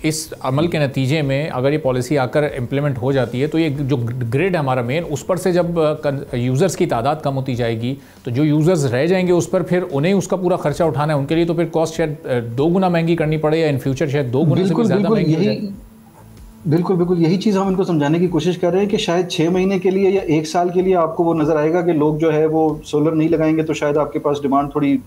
इस अमल के नतीजे में अगर ये पॉलिसी आकर इम्प्लीमेंट हो जाती है तो ये जो ग्रिड है हमारा मेन, उस पर से जब यूज़र्स की तादाद कम होती जाएगी तो जो यूज़र्स रह जाएंगे उस पर फिर उन्हें उसका पूरा खर्चा उठाना है, उनके लिए तो फिर कॉस्ट शायद 2 गुना महंगी करनी पड़े या इन फ्यूचर शायद 2 गुना से भी ज़्यादा महंगी हो जाए। बिल्कुल, बिल्कुल, यही चीज़ हम इनको समझाने की कोशिश कर रहे हैं कि शायद 6 महीने के लिए या 1 साल के लिए आपको वो नज़र आएगा कि लोग जो है वो सोलर नहीं लगाएँगे तो शायद आपके पास डिमांड थोड़ी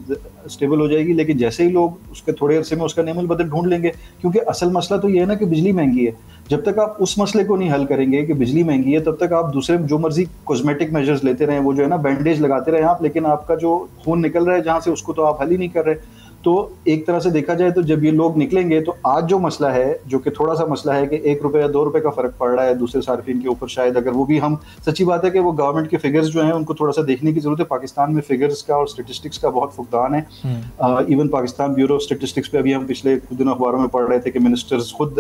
स्टेबल हो जाएगी, लेकिन जैसे ही लोग उसके थोड़े अरसे में उसका नेमुल बदल ढूँढ लेंगे, क्योंकि असल मसला तो ये है ना कि बिजली महँगी है। जब तक आप उस मसले को नहीं हल करेंगे कि बिजली महँगी है, तब तक आप दूसरे जो मर्ज़ी कॉस्मेटिक मेजर्स लेते रहें, वो जो है ना बैंडेज लगाते रहें आप, लेकिन आपका जो खून निकल रहा है जहाँ से, उसको तो आप हल ही नहीं कर रहे। तो एक तरह से देखा जाए तो जब ये लोग निकलेंगे तो आज जो मसला है, जो कि थोड़ा-सा मसला है कि ₹1 या ₹2 का फ़र्क पड़ रहा है दूसरे सार्फिन के ऊपर, शायद अगर वो भी हम, सच्ची बात है कि वो गवर्नमेंट के फ़िगर्स जो हैं उनको थोड़ा-सा देखने की ज़रूरत है। पाकिस्तान में फ़िगर्स का और स्टैटिस्टिक्स का बहुत फुकदान है। Even Pakistan bureau of statistics पे अभी हम पिछले कुछ दिनों अखबारों में पढ़ रहे थे कि मिनिस्टर्स खुद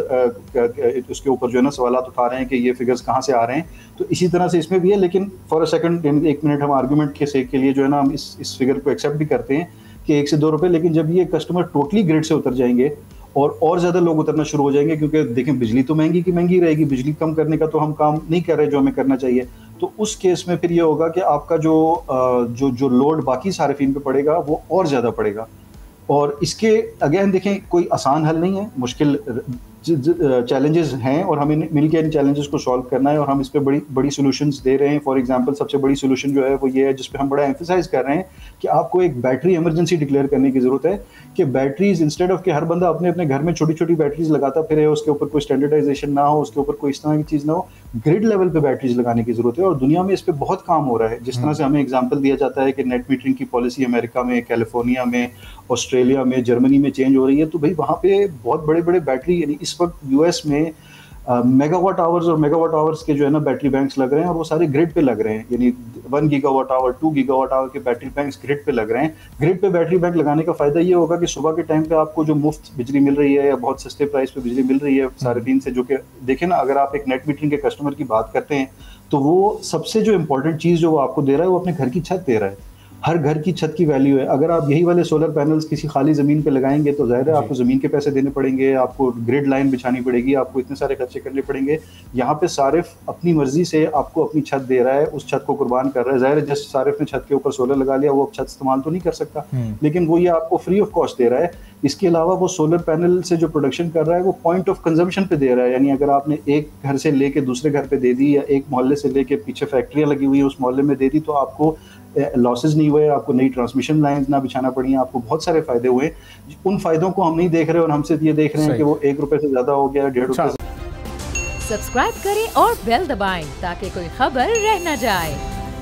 उसके ऊपर जो है ना सवालात उठा रहे हैं कि ये फ़िगर्स कहाँ से आ रहे हैं। तो इसी तरह से इसमें भी है, लेकिन फॉर अ सेकंड 1 मिनट हम आर्गुमेंट के सेक के लिए जो है ना हम इस फ़िगर को एक्सेप्ट भी करते हैं कि 1 से ₹2, लेकिन जब ये कस्टमर टोटली ग्रिड से उतर जाएँगे और ज़्यादा लोग उतरना शुरू हो जाएँगे, क्योंकि देखें बिजली तो महँगी की महँगी रहेगी, बिजली कम करने का तो हम काम नहीं कर रहे जो हमें करना चाहिए। तो उस केस में फिर ये होगा कि आपका जो लोड बाकी सार्फिन पे पड़ेगा वो और ज़्यादा पड़ेगा। और इसके अगेन देखें, कोई आसान हल नहीं है, मुश्किल चैलेंजेस हैं और हमें मिलकर इन चैलेंजेस को सॉल्व करना है, और हम इस पे बड़ी सॉल्यूशंस दे रहे हैं। फॉर एग्जांपल सबसे बड़ी सॉल्यूशन जो है वो ये है, जिस पे हम बड़ा एम्फसाइज कर रहे हैं कि आपको एक बैटरी इमरजेंसी डिक्लेयर करने की ज़रूरत है कि बैटरीज, इंस्टेड ऑफ कि हर बंदा अपने अपने घर में छोटी-छोटी बैटरीज लगाता फिरे, उसके ऊपर कोई स्टैंडर्डाइजेशन ना हो, उसके ऊपर कोई इस तरह की चीज़ ना हो, ग्रिड लेवल पे बैटरीज लगाने की ज़रूरत है। और दुनिया में इस पे बहुत काम हो रहा है। जिस तरह से हमें एग्जांपल दिया जाता है कि नेट मीटरिंग की पॉलिसी अमेरिका में, कैलिफोर्निया में, ऑस्ट्रेलिया में, जर्मनी में चेंज हो रही है, तो भाई वहाँ पे बहुत बड़े-बड़े बैटरी, यानी इस वक्त यूएस में मेगावाट आवर्स और मेगावाट आवर्स के जो है ना बैटरी बैंक्स लग रहे हैं, और वो सारे ग्रिड पे लग रहे हैं। यानी 1 गीगावाट आवर, 2 गीगावाट आवर के बैटरी बैंक्स ग्रिड पे लग रहे हैं। ग्रिड पे बैटरी बैंक लगाने का फ़ायदा ये होगा कि सुबह के टाइम पे आपको जो मुफ्त बिजली मिल रही है या बहुत सस्ते प्राइस पे बिजली मिल रही है सार्फिन से, जो कि देखें ना, अगर आप एक नेट मीटरिंग के कस्टमर की बात करते हैं तो वो सबसे जो इंपॉर्टेंट चीज़ जो वो आपको दे रहा है वो अपने घर की छत दे रहा है। हर घर की छत की वैल्यू है। अगर आप यही वाले सोलर पैनल्स किसी खाली ज़मीन पे लगाएँगे तो ज़ाहिर है आपको ज़मीन के पैसे देने पड़ेंगे, आपको ग्रिड लाइन बिछानी पड़ेगी, आपको इतने सारे खर्चे करने पड़ेंगे। यहाँ पे सारिफ़ अपनी मर्ज़ी से आपको अपनी छत दे रहा है, उस छत को कुर्बान कर रहा है। ज़ाहिर है जिस सारिफ़ ने छत के ऊपर सोलर लगा लिया वो अब छत इस्तेमाल तो नहीं कर सकता, लेकिन वो ये आपको फ्री ऑफ कॉस्ट दे रहा है। इसके अलावा वो सोलर पैनल से जो प्रोडक्शन कर रहा है वो पॉइंट ऑफ कंजम्पशन पे दे रहा है। यानी अगर आपने एक घर से लेके दूसरे घर पे दे दी, या एक मोहल्ले से लेके पीछे फैक्ट्रियाँ लगी हुई है उस मोहल्ले में दे दी, तो आपको लॉसेस नहीं हुए, आपको नई ट्रांसमिशन लाइन्स ना बिछाना पड़ी, आपको बहुत सारे फ़ायदे हुए। उन फ़ायदों को हम नहीं देख रहे और हम सिर्फ ये देख रहे हैं कि वो ₹1 से ज़्यादा हो गया, ₹1.5 से। सब्सक्राइब करें और बेल दबाएं ताकि कोई खबर रह न जाए।